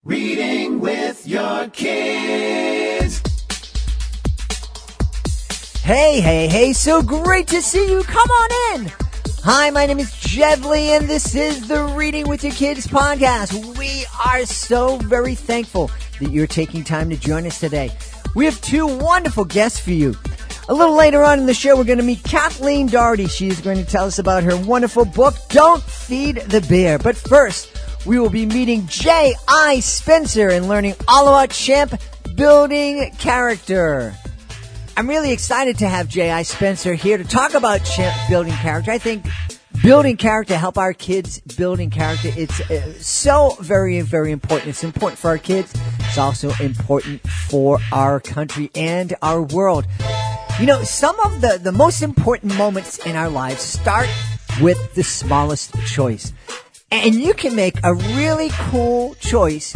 Reading with your kids. Hey, so great to see you. Come on in. Hi, my name is Jevly, and this is the Reading with Your Kids podcast. We are so very thankful that you're taking time to join us today. We have two wonderful guests for you. A little later on in the show, we're going to meet Kathleen Doherty. She is going to tell us about her wonderful book, Don't Feed the Bear. But first, we will be meeting J.I. Spencer and learning all about Champ building character. I'm really excited to have J.I. Spencer here to talk about Champ building character. I think building character, help our kids building character, it's so very, very important. It's important for our kids. It's also important for our country and our world. You know, some of the most important moments in our lives start with the smallest choice. And you can make a really cool choice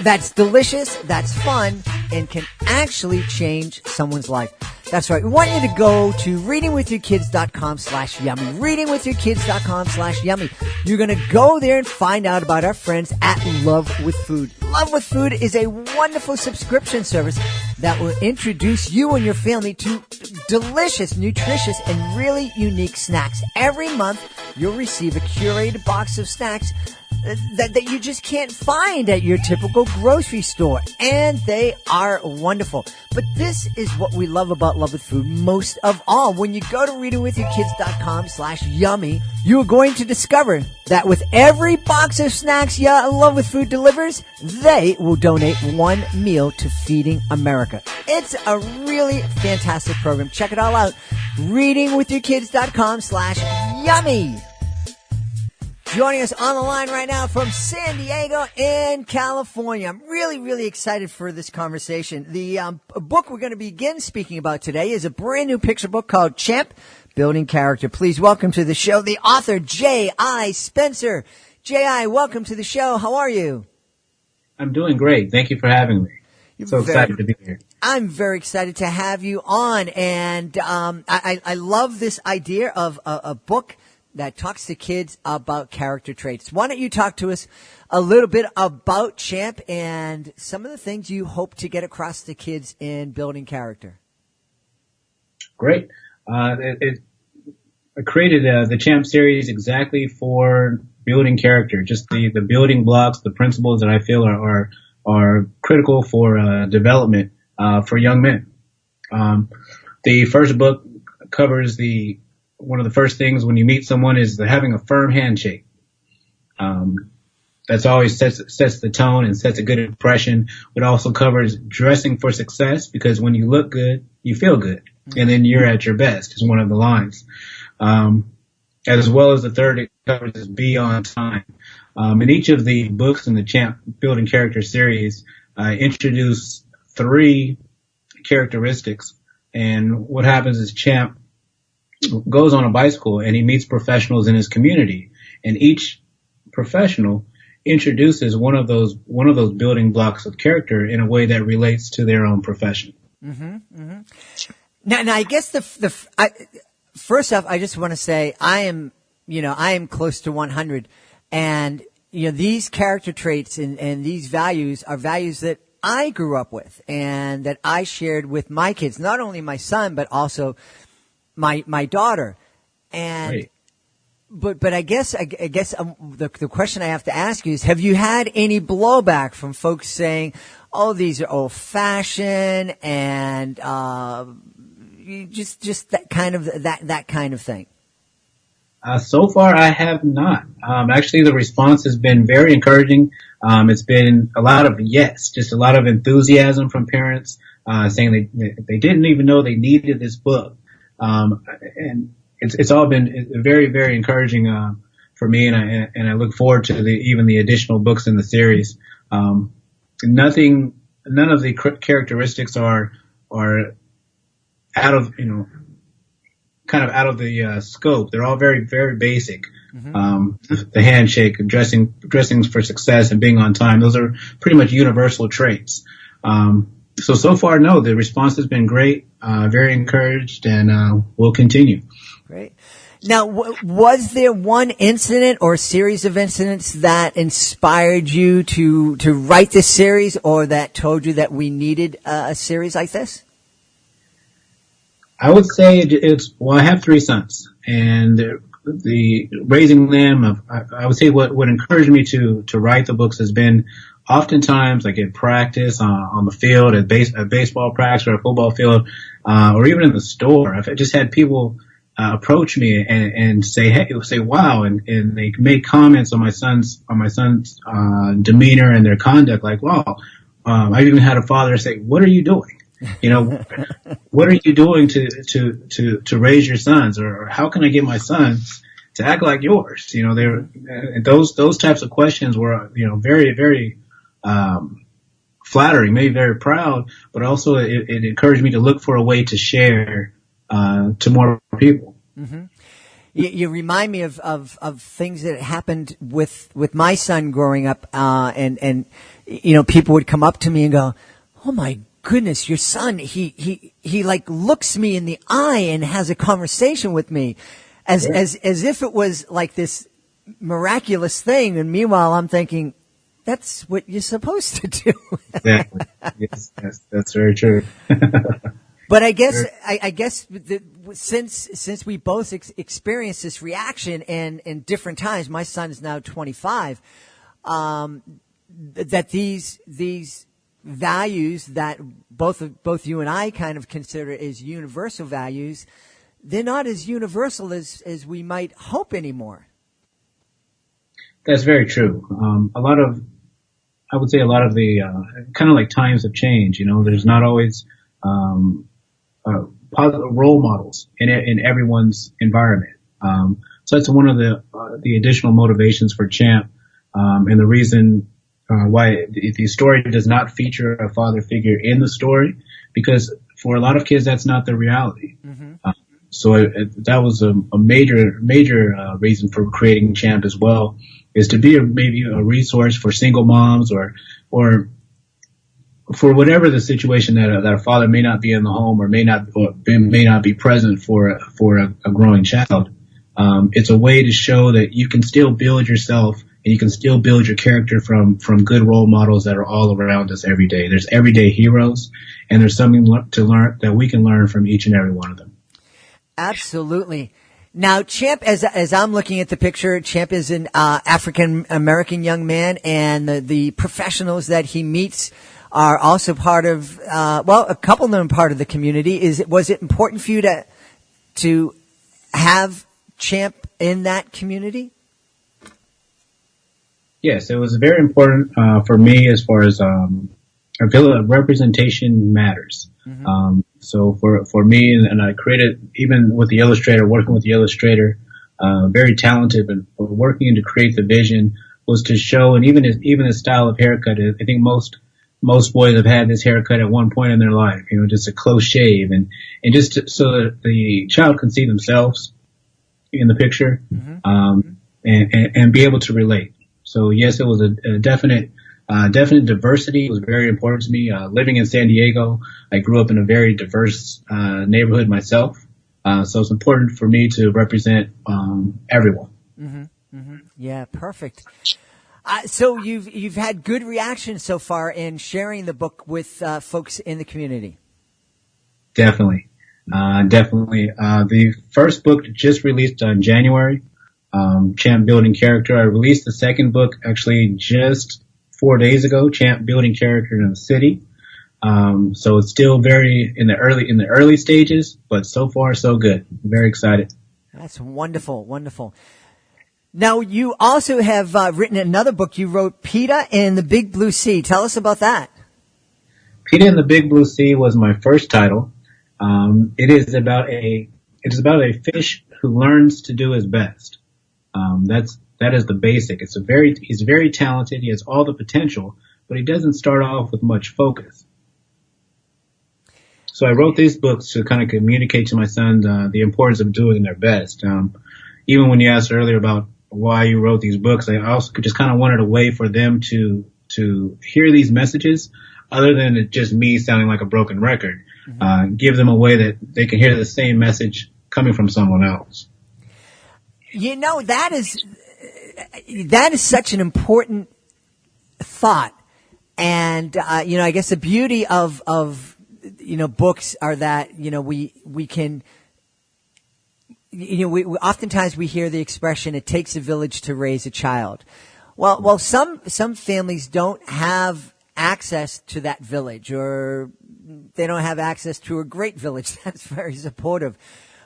that's delicious, that's fun, and can actually change someone's life. That's right. We want you to go to readingwithyourkids.com/yummy. Readingwithyourkids.com/yummy. You're going to go there and find out about our friends at Love with Food. Love with Food is a wonderful subscription service that will introduce you and your family to delicious, nutritious, and really unique snacks. Every month, you'll receive a curated box of snacks that you just can't find at your typical grocery store. And they are wonderful. But this is what we love about Love with Food most of all. When you go to readingwithyourkids.com/yummy, you are going to discover that with every box of snacks Love with Food delivers, they will donate one meal to Feeding America. It's a really fantastic program. Check it all out. readingwithyourkids.com/yummy. Joining us on the line right now from San Diego in California. I'm really, really excited for this conversation. The book we're going to begin speaking about today is a brand new picture book called Champ Building Character. Please welcome to the show the author, J.I. Spencer. J.I., welcome to the show. How are you? I'm doing great. Thank you for having me. Excited to be here. I'm very excited to have you on. And I love this idea of a book that talks to kids about character traits. Why don't you talk to us a little bit about Champ and some of the things you hope to get across to kids in building character? Great. I created the Champ series exactly for building character, just the building blocks, the principles that I feel are critical for development for young men. The first book covers one of the first things when you meet someone is having a firm handshake. That's always sets the tone and sets a good impression. It also covers dressing for success, because when you look good, you feel good. And then you're at your best is one of the lines. As well as the third, it covers is be on time. In each of the books in the Champ Building Character series, I introduce 3 characteristics. And what happens is Champ goes on a bicycle and he meets professionals in his community, and each professional introduces one of those building blocks of character in a way that relates to their own profession. Now, I guess first off, I just want to say I am close to 100, and these character traits and these values are values that I grew up with and that I shared with my kids, not only my son but also my daughter. And right. But I guess the question I have to ask you is, have you had any blowback from folks saying, "Oh, these are old fashioned," and just that kind of thing? So far, I have not. Actually, the response has been very encouraging. It's been a lot of yes, just a lot of enthusiasm from parents saying they didn't even know they needed this book. And it's all been very, very encouraging for me, and I look forward to even the additional books in the series. None of the characteristics are out of kind of out of the scope. They're all very, very basic. Mm-hmm. The handshake, dressing for success, and being on time. Those are pretty much universal traits. So far, no, the response has been great, very encouraged, and we'll continue. Great. Now, was there one incident or series of incidents that inspired you to write this series, or that told you that we needed a series like this? I would say I have 3 sons, and the raising them, I would say what encouraged me to write the books has been oftentimes like at practice, on the field, at baseball practice or a football field, or even in the store. I've just had people approach me and say, wow, and they make comments on my son's demeanor and their conduct, like, wow. I've even had a father say, "What are you doing? What are you doing to raise your sons, or how can I get my sons to act like yours?" Those types of questions were, very, very flattering, maybe very proud, but also it encouraged me to look for a way to share to more people. Mm-hmm. You remind me of things that happened with my son growing up, and people would come up to me and go, "Oh my goodness, your son, he like looks me in the eye and has a conversation with me," as if it was like this miraculous thing. And meanwhile, I'm thinking, that's what you're supposed to do. Exactly. Yes, that's very true. But I guess since we both experienced this reaction in different times, my son is now 25, that these values that both you and I kind of consider as universal values, they're not as universal as we might hope anymore. That's very true. I would say a lot of the kind of like times have changed. There's not always positive role models in everyone's environment. So that's one of the additional motivations for Champ, and the reason why the story does not feature a father figure in the story, because for a lot of kids that's not the reality. Mm-hmm. So that was a major reason for creating Champ as well, is to be maybe a resource for single moms or for whatever the situation that a father may not be in the home or may not be present for a growing child. It's a way to show that you can still build yourself and you can still build your character from good role models that are all around us every day. There's everyday heroes, and there's something to learn that we can learn from each and every one of them. Absolutely. Now, Champ, as I'm looking at the picture, Champ is an African American young man, and the professionals that he meets are also part of, a couple of them are part of the community. Was it important for you to have Champ in that community? Yes, it was very important for me as far as representation matters. Mm-hmm. So for me, and I created, even with the illustrator, working with the illustrator, very talented, but working to create the vision was to show, and even his style of haircut, I think most boys have had this haircut at one point in their life, just a close shave, and just so that the child can see themselves in the picture, mm-hmm. And be able to relate. So yes, it was a definite diversity was very important to me. Living in San Diego, I grew up in a very diverse neighborhood myself, so it's important for me to represent everyone. Mm-hmm. Mm-hmm. Yeah, perfect. So you've had good reaction so far in sharing the book with folks in the community. Definitely. The first book just released in January, Champ Building Character. I released the second book actually just 4 days ago, Champ Building Character in the City. So it's still very in the early stages, but so far so good. I'm very excited. That's wonderful, wonderful. Now, you also have written another book. You wrote Peter and the Big Blue Sea. Tell us about that. Peter and the Big Blue Sea was my first title. It is about a fish who learns to do his best. That is the basic. He's very talented. He has all the potential, but he doesn't start off with much focus. So I wrote these books to kind of communicate to my sons the importance of doing their best. Even when you asked earlier about why you wrote these books, I also just kind of wanted a way for them to hear these messages, other than it just me sounding like a broken record. Mm-hmm. Give them a way that they can hear the same message coming from someone else. That is such an important thought. And, I guess the beauty of books are that, we can, oftentimes we hear the expression, it takes a village to raise a child. Well, some families don't have access to that village, or they don't have access to a great village that's very supportive.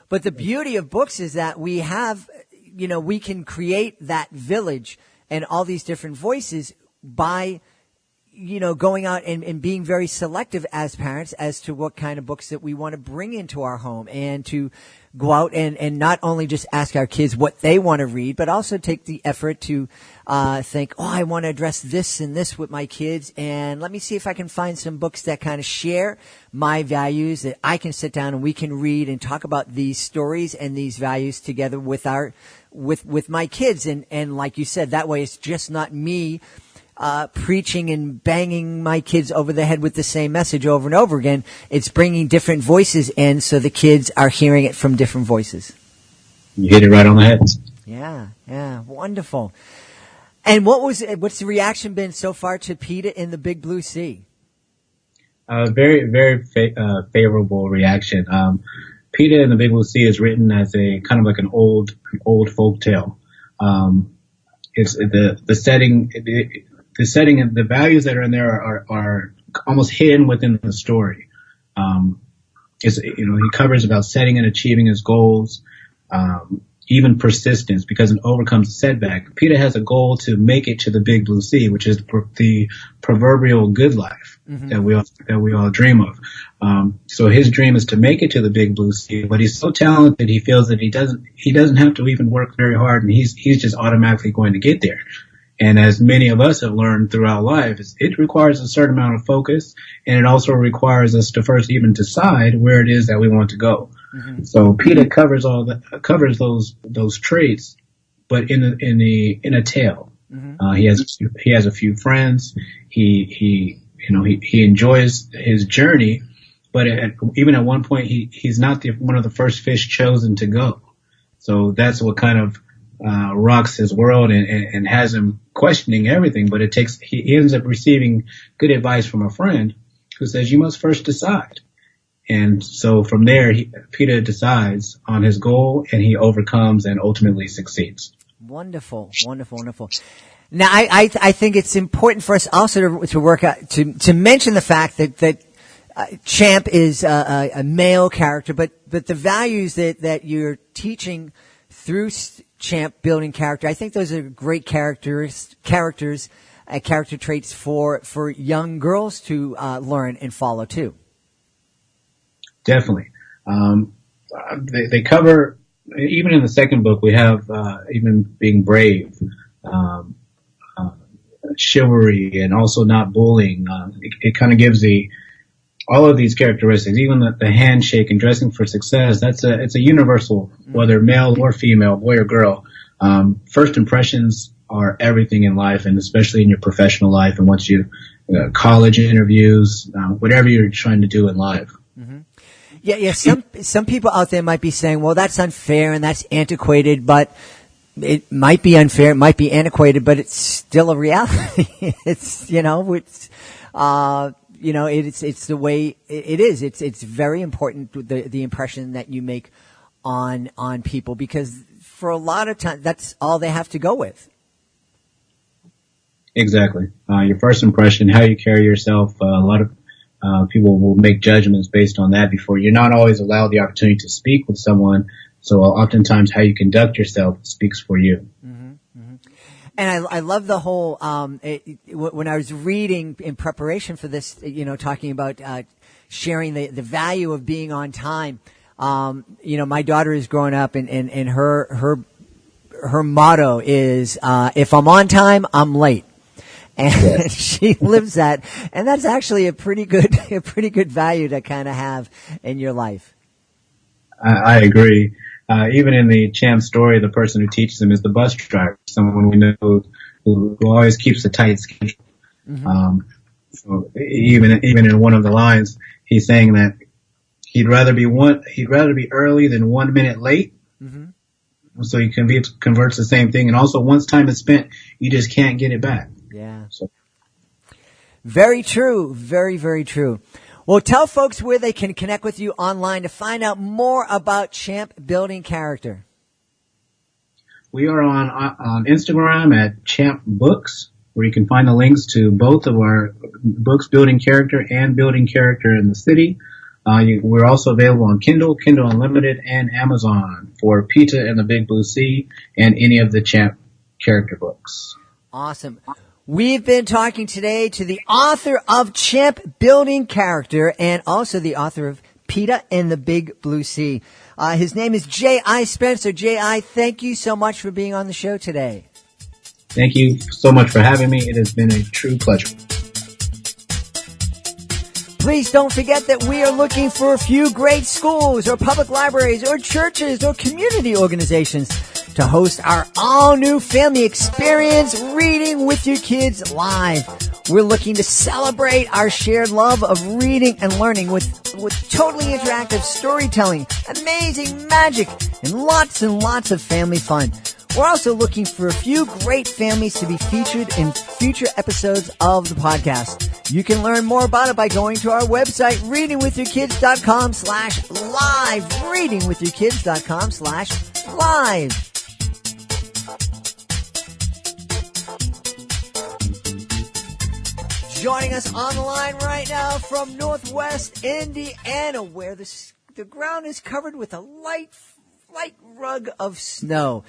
But the beauty of books is that we have, we can create that village and all these different voices by, going out and being very selective as parents as to what kind of books that we want to bring into our home, and to go out and not only just ask our kids what they want to read, but also take the effort to think, I want to address this and this with my kids, and let me see if I can find some books that kind of share my values, that I can sit down and we can read and talk about these stories and these values together with with my kids. And like you said, that way it's just not me preaching and banging my kids over the head with the same message over and over again. It's bringing different voices in, so the kids are hearing it from different voices. You hit it right on the head. Yeah, wonderful. And what's the reaction been so far to PETA in the Big Blue Sea? Very, very favorable reaction. PETA in the Big Blue Sea is written as a kind of like an old folk tale. It's the setting. The setting and the values that are in there are almost hidden within the story. He covers about setting and achieving his goals, even persistence, because it overcomes a setback. PETA has a goal to make it to the Big Blue Sea, which is the proverbial good life that we all dream of. So his dream is to make it to the Big Blue Sea, but he's so talented, he feels that he doesn't have to even work very hard, and he's just automatically going to get there. And as many of us have learned throughout life, it requires a certain amount of focus, and it also requires us to first even decide where it is that we want to go. Mm-hmm. So PETA covers those traits, but in a tale. Mm-hmm. He has a few friends. He enjoys his journey, but even at one point he's not one of the first fish chosen to go. So that's what kind of rocks his world and has him questioning everything. But he ends up receiving good advice from a friend who says, you must first decide. And so from there, PETA decides on his goal, and he overcomes and ultimately succeeds. Wonderful. Now, I think it's important for us also to work out, to mention the fact that Champ is a male character, but the values that you're teaching through Champ building character, I think those are great character traits for young girls to learn and follow too. Definitely. They cover, even in the second book, we have even being brave, chivalry, and also not bullying. It kind of gives all of these characteristics, even the handshake and dressing for success. It's a universal, whether male or female, boy or girl. First impressions are everything in life, and especially in your professional life, and once you college interviews, whatever you're trying to do in life. Mm-hmm. Yeah. Some people out there might be saying, well, that's unfair and that's antiquated, but it might be unfair, it might be antiquated, but it's still a reality. It's the way it is. It's very important, the impression that you make on people, because for a lot of time, that's all they have to go with. Exactly. Your first impression, how you carry yourself, a lot of people will make judgments based on that before. You're not always allowed the opportunity to speak with someone, so oftentimes how you conduct yourself speaks for you. Mm-hmm, mm-hmm. And I love the whole, when I was reading in preparation for this, talking about sharing the value of being on time. My daughter is growing up, and her motto is, if I'm on time, I'm late. And yes. She lives that, and that's actually a pretty good value to kind of have in your life. I agree. Even in the Champ story, the person who teaches him is the bus driver, someone we know who always keeps a tight schedule. Mm-hmm. So even in one of the lines, he's saying that he'd rather be early than 1 minute late. Mm-hmm. So he converts the same thing. And also, once time is spent, you just can't get it back. Yeah. So. Very true. Very, very true. Well, tell folks where they can connect with you online to find out more about Champ Building Character. We are on Instagram at Champ Books, where you can find the links to both of our books, Building Character and Building Character in the City. We're also available on Kindle, Kindle Unlimited, and Amazon for Peter and the Big Blue Sea and any of the Champ character books. Awesome. We've been talking today to the author of Champ Building Character and also the author of Peter and the Big Blue Sea. His name is J.I. Spencer. J.I., thank you so much for being on the show today. Thank you so much for having me. It has been a true pleasure. Please don't forget that we are looking for a few great schools or public libraries or churches or community organizations to host our all-new family experience, Reading with Your Kids Live. We're looking to celebrate our shared love of reading and learning with totally interactive storytelling, amazing magic, and lots of family fun. We're also looking for a few great families to be featured in future episodes of the podcast. You can learn more about it by going to our website, readingwithyourkids.com/live. readingwithyourkids.com/live. Joining us on the line right now from Northwest Indiana, where the ground is covered with a light rug of snow.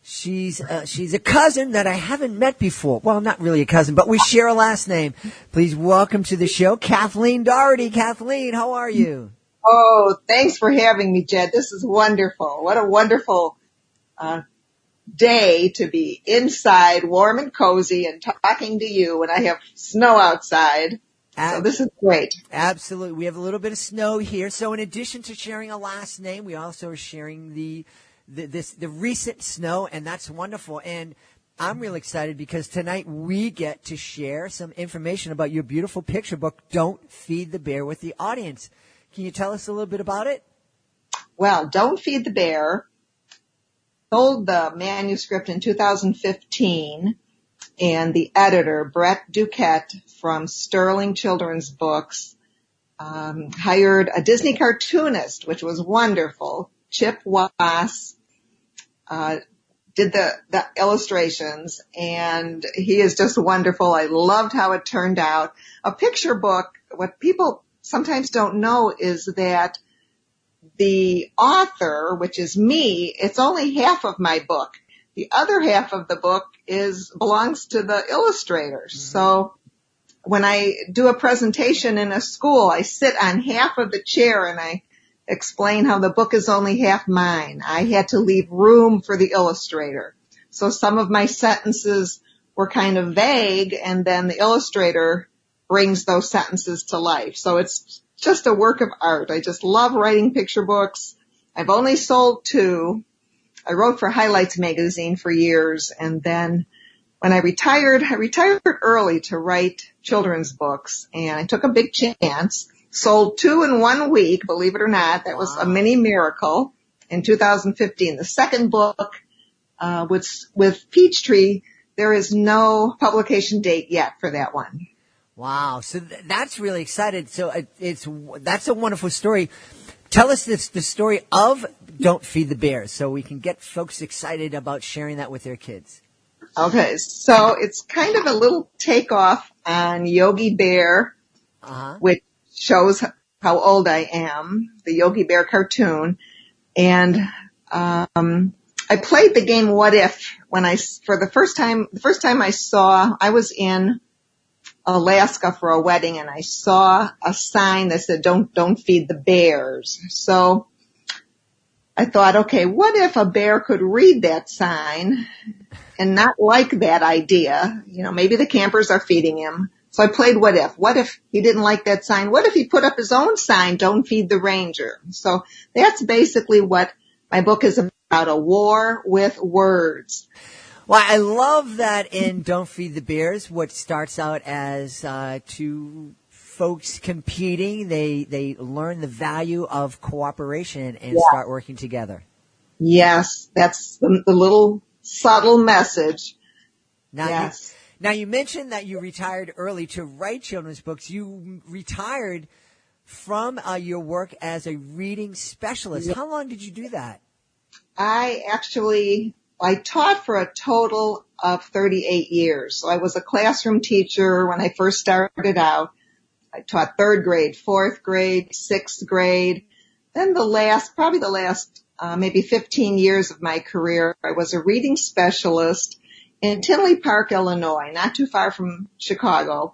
She's a cousin that I haven't met before. Well, not really a cousin, but we share a last name. Please welcome to the show, Kathleen Doherty. Kathleen, how are you? Oh, thanks for having me, Jed. This is wonderful. What a wonderful day to be inside, warm and cozy, and talking to you when I have snow outside. So this is great. Absolutely. We have a little bit of snow here. So in addition to sharing a last name, we also are sharing the recent snow, and that's wonderful. And I'm really excited because tonight we get to share some information about your beautiful picture book, Don't Feed the Bear, with the audience. Can you tell us a little bit about it? Well, Don't Feed the Bear sold the manuscript in 2015, and the editor, Brett Duquette from Sterling Children's Books, hired a Disney cartoonist, which was wonderful. Chip Wass did the illustrations, and he is just wonderful. I loved how it turned out. A picture book, what people sometimes don't know is that the author, which is me, it's only half of my book. The other half of the book belongs to the illustrators. Mm-hmm. So when I do a presentation in a school, I sit on half of the chair and I explain how the book is only half mine. I had to leave room for the illustrator. So some of my sentences were kind of vague, and then the illustrator brings those sentences to life. So it's just a work of art. I just love writing picture books. I've only sold 2. I wrote for Highlights magazine for years, and then when I retired early to write children's books, and I took a big chance. Sold 2 in 1 week, believe it or not. That was a mini miracle in 2015. The second book, with Peachtree, there is no publication date yet for that one. Wow. So that's really exciting. So that's a wonderful story. Tell us the story of Don't Feed the Bears so we can get folks excited about sharing that with their kids. Okay. So it's kind of a little takeoff on Yogi Bear, which shows how old I am, the Yogi Bear cartoon. And I played the game What If for the first time I was in Alaska for a wedding, and I saw a sign that said don't feed the bears. So I thought, okay, what if a bear could read that sign and not like that idea? You know, maybe the campers are feeding him. So I played What If. What if he didn't like that sign? What if he put up his own sign, Don't Feed the Ranger? So that's basically what my book is about, a war with words. Well, I love that in Don't Feed the Bears, what starts out as 2 folks competing, they learn the value of cooperation and start working together. Yes, that's the little subtle message. Now, Yes. Now, you mentioned that you retired early to write children's books. You retired from your work as a reading specialist. How long did you do that? I taught for a total of 38 years. So I was a classroom teacher when I first started out. I taught 3rd grade, 4th grade, 6th grade. Then probably the last maybe 15 years of my career, I was a reading specialist in Tinley Park, Illinois, not too far from Chicago.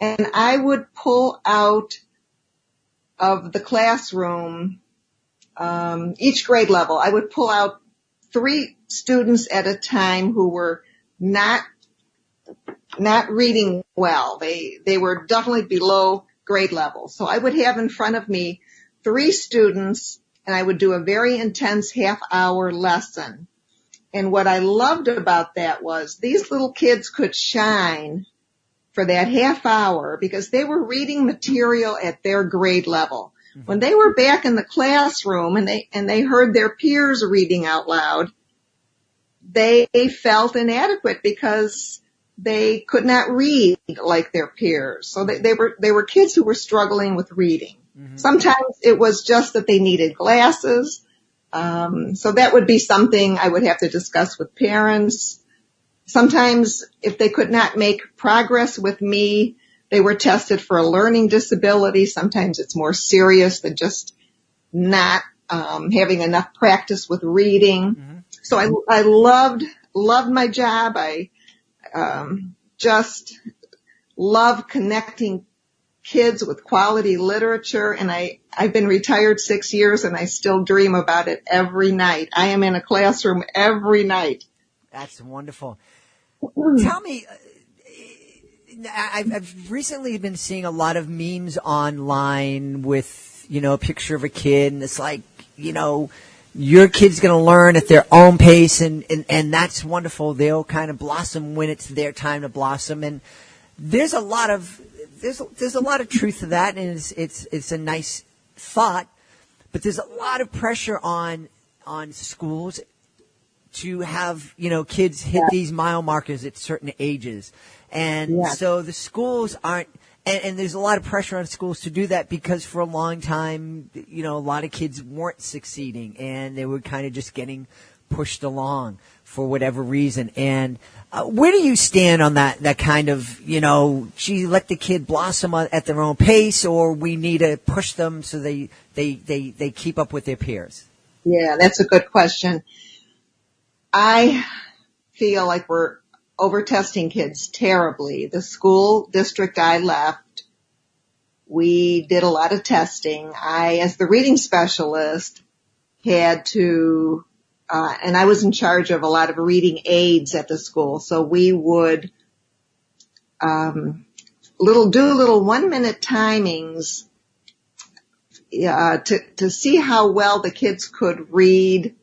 And I would pull out of the classroom, each grade level, I would pull out 3 students at a time who were not reading well. They were definitely below grade level. So I would have in front of me 3 students, and I would do a very intense half-hour lesson. And what I loved about that was these little kids could shine for that half hour because they were reading material at their grade level. Mm-hmm. When they were back in the classroom and they heard their peers reading out loud, they felt inadequate because they could not read like their peers. So they were kids who were struggling with reading. Mm-hmm. Sometimes it was just that they needed glasses. So that would be something I would have to discuss with parents. Sometimes if they could not make progress with me, they were tested for a learning disability. Sometimes it's more serious than just not having enough practice with reading. Mm-hmm. So I loved my job. I just love connecting kids with quality literature, and I've been retired 6 years and I still dream about it every night. I am in a classroom every night. That's wonderful. Tell me, I've recently been seeing a lot of memes online with, a picture of a kid, and it's like, your kid's going to learn at their own pace, and that's wonderful. They'll kind of blossom when it's their time to blossom, and there's a lot of truth to that, and it's a nice thought, but there's a lot of pressure on schools to have, kids hit these mile markers at certain ages. And so the schools aren't, and there's a lot of pressure on schools to do that because for a long time, a lot of kids weren't succeeding and they were kind of just getting pushed along for whatever reason. And where do you stand on that kind of, let the kid blossom at their own pace, or we need to push them so they keep up with their peers? Yeah, that's a good question. I feel like we're overtesting kids terribly. The school district I left, we did a lot of testing. I, as the reading specialist, had to and I was in charge of a lot of reading aids at the school. So we would do little 1-minute timings to see how well the kids could read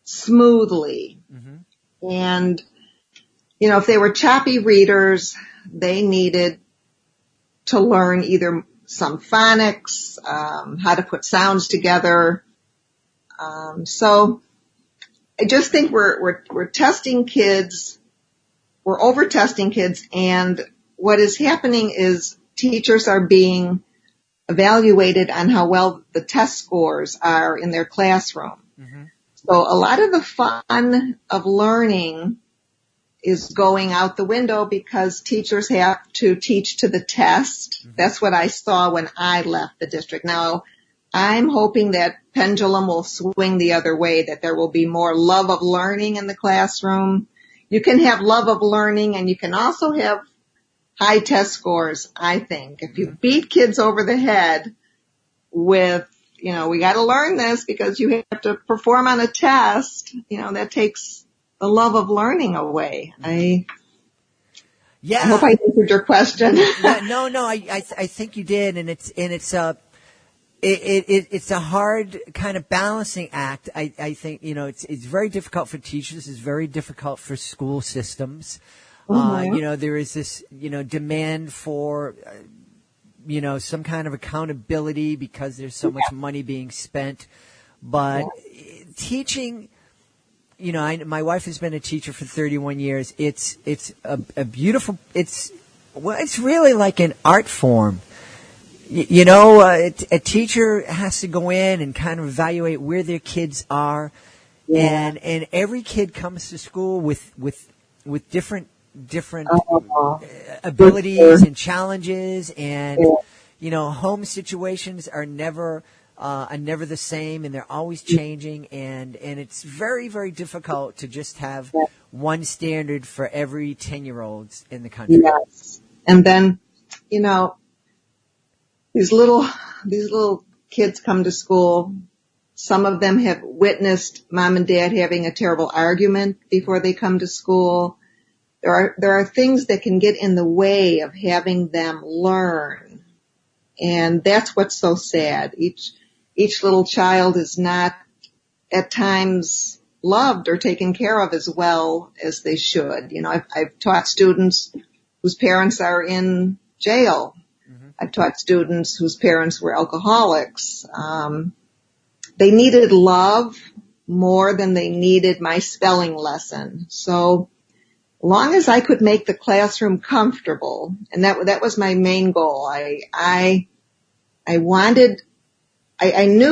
smoothly. Mm-hmm. And if they were choppy readers, they needed to learn either some phonics, how to put sounds together. So I just think we're testing kids, we're over-testing kids, and what is happening is teachers are being evaluated on how well the test scores are in their classroom. Mm-hmm. So a lot of the fun of learning is going out the window because teachers have to teach to the test. Mm-hmm. That's what I saw when I left the district. Now, I'm hoping that pendulum will swing the other way, that there will be more love of learning in the classroom. You can have love of learning and you can also have high test scores, I think. If you beat kids over the head with, we got to learn this because you have to perform on a test, that takes the love of learning away. I hope I answered your question. No, I think you did, and it's a hard kind of balancing act. I think, it's very difficult for teachers. It's very difficult for school systems. Mm-hmm. There is this, demand for, some kind of accountability because there's so much money being spent. But teaching my wife has been a teacher for 31 years. It's a beautiful, it's really like an art form. A teacher has to go in and kind of evaluate where their kids are. Yeah. And every kid comes to school with different abilities and challenges, and home situations are never the same, and they're always changing, and it's very, very difficult to just have one standard for every 10-year-olds in the country. Yes. And then, these little kids come to school. Some of them have witnessed mom and dad having a terrible argument before they come to school. There are things that can get in the way of having them learn. And that's what's so sad. Each little child is not at times loved or taken care of as well as they should. I've taught students whose parents are in jail. Mm-hmm. I've taught students whose parents were alcoholics. They needed love more than they needed my spelling lesson. So long as I could make the classroom comfortable, and that was my main goal. I knew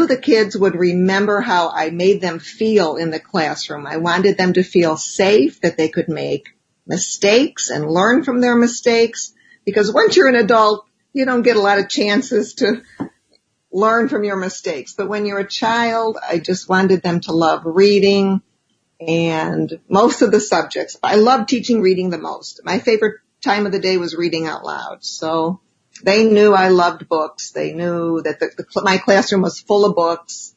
the kids would remember how I made them feel in the classroom. I wanted them to feel safe, that they could make mistakes and learn from their mistakes, because once you're an adult, you don't get a lot of chances to learn from your mistakes. But when you're a child, I just wanted them to love reading and most of the subjects. I love teaching reading the most. My favorite time of the day was reading out loud. So they knew I loved books. They knew that my classroom was full of books.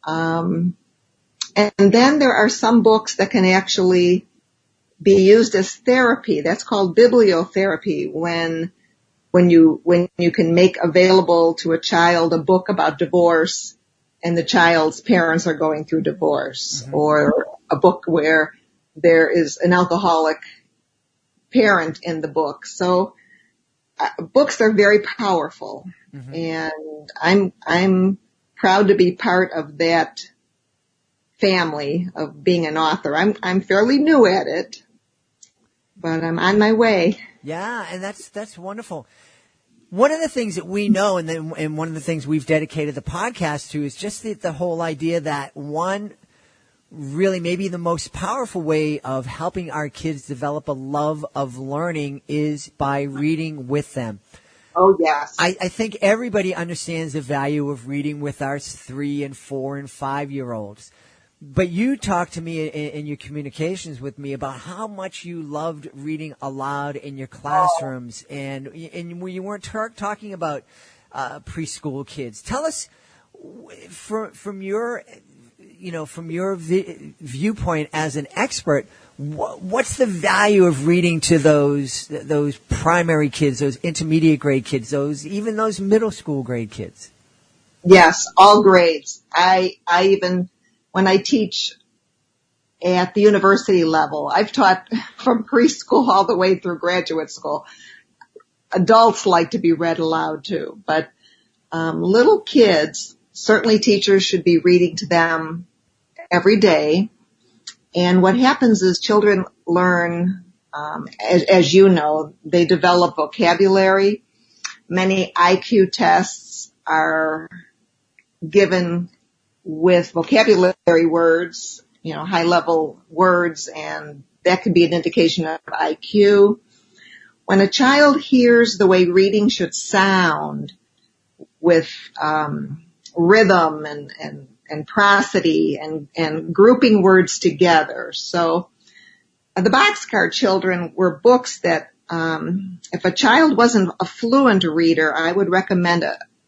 And then there are some books that can actually be used as therapy. That's called bibliotherapy, when you can make available to a child a book about divorce and the child's parents are going through divorce, mm-hmm. or a book where there is an alcoholic parent in the book. So books are very powerful, mm-hmm. and I'm proud to be part of that family of being an author. I'm fairly new at it, but I'm on my way. Yeah, and that's wonderful. One of the things that we know, and one of the things we've dedicated the podcast to, is just the whole idea that one really maybe the most powerful way of helping our kids develop a love of learning is by reading with them. Oh, yes. I think everybody understands the value of reading with our 3 and 4 and 5-year-olds. But you talked to me in your communications with me about how much you loved reading aloud in your classrooms, and you weren't talking about preschool kids. Tell us from your viewpoint as an expert, what's the value of reading to those primary kids, those intermediate grade kids, even those middle school grade kids? Yes, all grades. I even when I teach at the university level, I've taught from preschool all the way through graduate school. Adults like to be read aloud too, but little kids, certainly teachers should be reading to them every day. And what happens is children learn, as you know, they develop vocabulary. Many IQ tests are given with vocabulary words, high-level words, and that could be an indication of IQ. When a child hears the way reading should sound with rhythm and prosody and grouping words together. So the Boxcar Children were books that if a child wasn't a fluent reader, I would recommend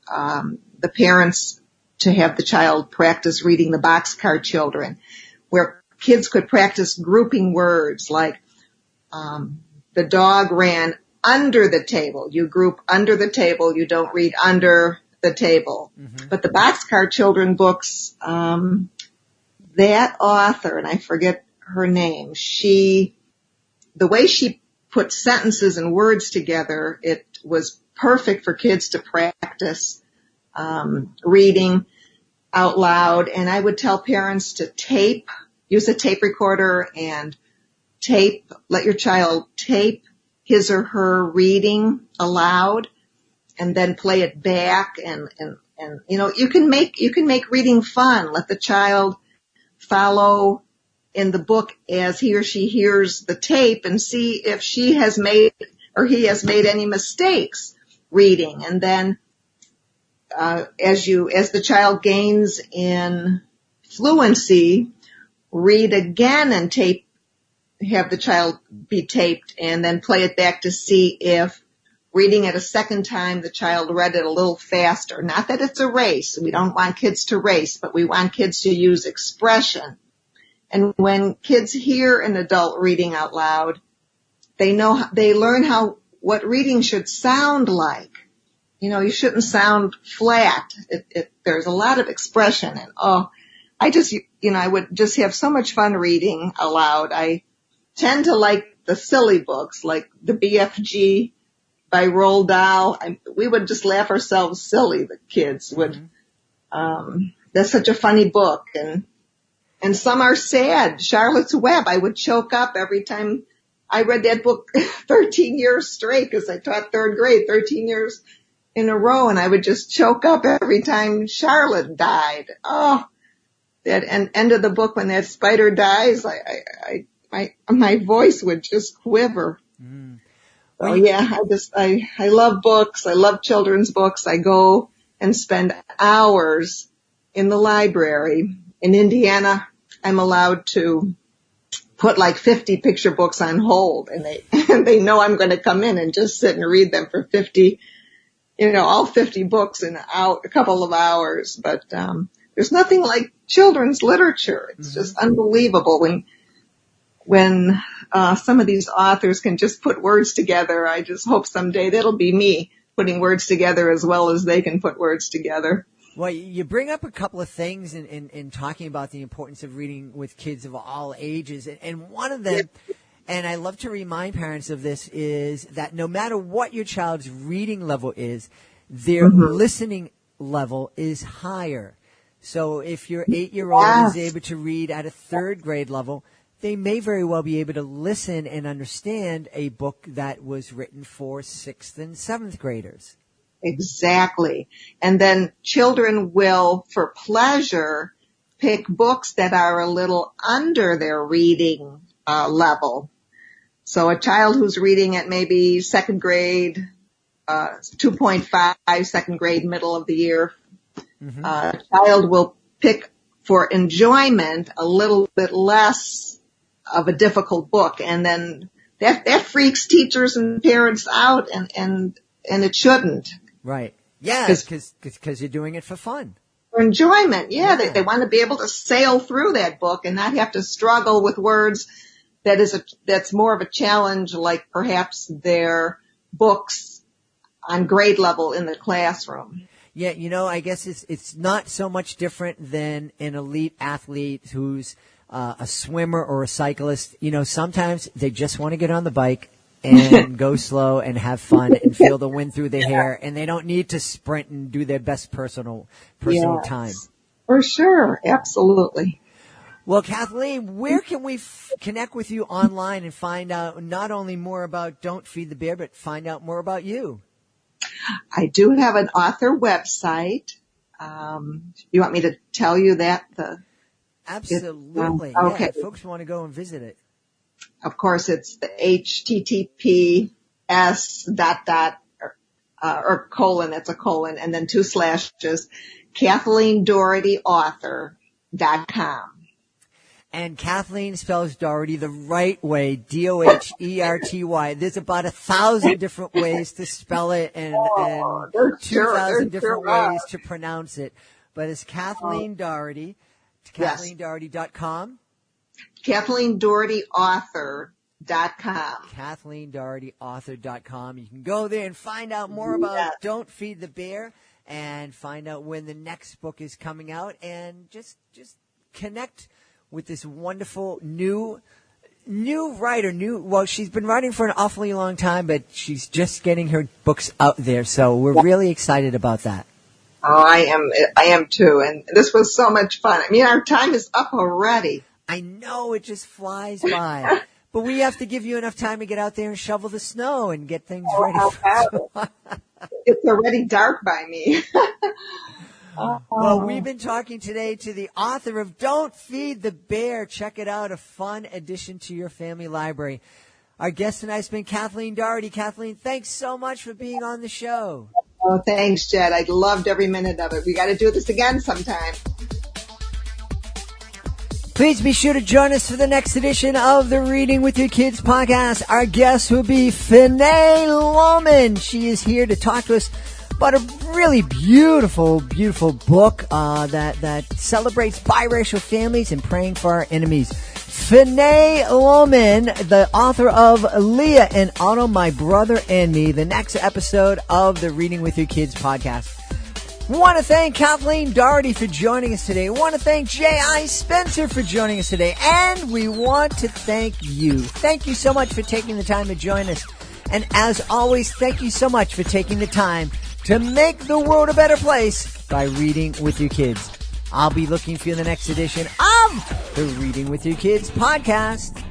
the parents to have the child practice reading the Boxcar Children, where kids could practice grouping words like the dog ran under the table. You group under the table. You don't read under the table. Mm-hmm. But the Boxcar Children books, that author, and I forget her name, the way she put sentences and words together, it was perfect for kids to practice reading out loud. And I would tell parents to tape use a tape recorder and let your child tape his or her reading aloud and then play it back and you can make reading fun. Let the child follow in the book as he or she hears the tape and see if she has made or he has made any mistakes reading. And then as the child gains in fluency, read again and have the child be taped and then play it back to see if reading it a second time, the child read it a little faster. Not that it's a race. We don't want kids to race, but we want kids to use expression. And when kids hear an adult reading out loud, they learn what reading should sound like. You shouldn't sound flat. There's a lot of expression and I would just have so much fun reading aloud. I tend to like the silly books like the BFG by Roald Dahl. We would just laugh ourselves silly, the kids would. That's such a funny book. And some are sad. Charlotte's Web, I would choke up every time I read that book 13 years straight because I taught third grade 13 years in a row, and I would just choke up every time Charlotte died. Oh, that end of the book when that spider dies, my voice would just quiver. So yeah, I love books. I love children's books. I go and spend hours in the library. In Indiana, I'm allowed to put like 50 picture books on hold, and they know I'm going to come in and just sit and read them for 50, all 50 books in a couple of hours. But there's nothing like children's literature. It's just unbelievable when some of these authors can just put words together. I just hope someday that'll be me putting words together as well as they can put words together. Well, you bring up a couple of things in talking about the importance of reading with kids of all ages. And one of them, and I love to remind parents of this, is that no matter what your child's reading level is, their listening level is higher. So if your 8-year-old is able to read at a third grade level, they may very well be able to listen and understand a book that was written for 6th and 7th graders. Exactly. And then children will, for pleasure, pick books that are a little under their reading level. So a child who's reading at maybe second grade, 2.5, second grade, middle of the year, a child will pick for enjoyment a little bit less of a difficult book. And then that freaks teachers and parents out, and it shouldn't. Right. Yeah, because you're doing it for fun. For enjoyment, yeah. They want to be able to sail through that book and not have to struggle with words that's more of a challenge, like perhaps their books on grade level in the classroom. Yeah, I guess it's not so much different than an elite athlete who's a swimmer or a cyclist. Sometimes they just want to get on the bike and go slow and have fun and feel the wind through their hair, and they don't need to sprint and do their best personal time. For sure. Absolutely. Well, Kathleen, where can we connect with you online and find out not only more about Don't Feed the Bear, but find out more about you? I do have an author website. You want me to tell you that? Absolutely. Okay. Yeah, folks want to go and visit it. Of course, it's the https or colon, that's a colon, and then 2 slashes, KathleenDohertyAuthor.com. And Kathleen spells Doherty the right way, Doherty. There's about 1,000 different ways to spell it and 2,000 different ways to pronounce it. But it's Kathleen Doherty, KathleenDoherty.com. KathleenDohertyAuthor.com. KathleenDohertyAuthor.com. You can go there and find out more about Don't Feed the Bear and find out when the next book is coming out, and just connect with this wonderful new writer. She's been writing for an awfully long time, but she's just getting her books out there. So we're really excited about that. Oh, I am too. And this was so much fun. I mean, our time is up already. I know it just flies by. But we have to give you enough time to get out there and shovel the snow and get things ready. It's already dark by me. Well, we've been talking today to the author of Don't Feed the Bear. Check it out, a fun addition to your family library. Our guest tonight has been Kathleen Doherty. Kathleen, thanks so much for being on the show. Oh, thanks, Jed. I loved every minute of it. We got to do this again sometime. Please be sure to join us for the next edition of the Reading with Your Kids podcast. Our guest will be Finney Lohman. She is here to talk to us about a really beautiful, beautiful book that celebrates biracial families and praying for our enemies. Finney Lohman, the author of Leah and Otto, My Brother and Me, the next episode of the Reading with Your Kids podcast. Want to thank Kathleen Doherty for joining us today. Want to thank J.I. Spencer for joining us today. And we want to thank you. Thank you so much for taking the time to join us. And as always, thank you so much for taking the time to make the world a better place by reading with your kids. I'll be looking for you in the next edition of the Reading with Your Kids podcast.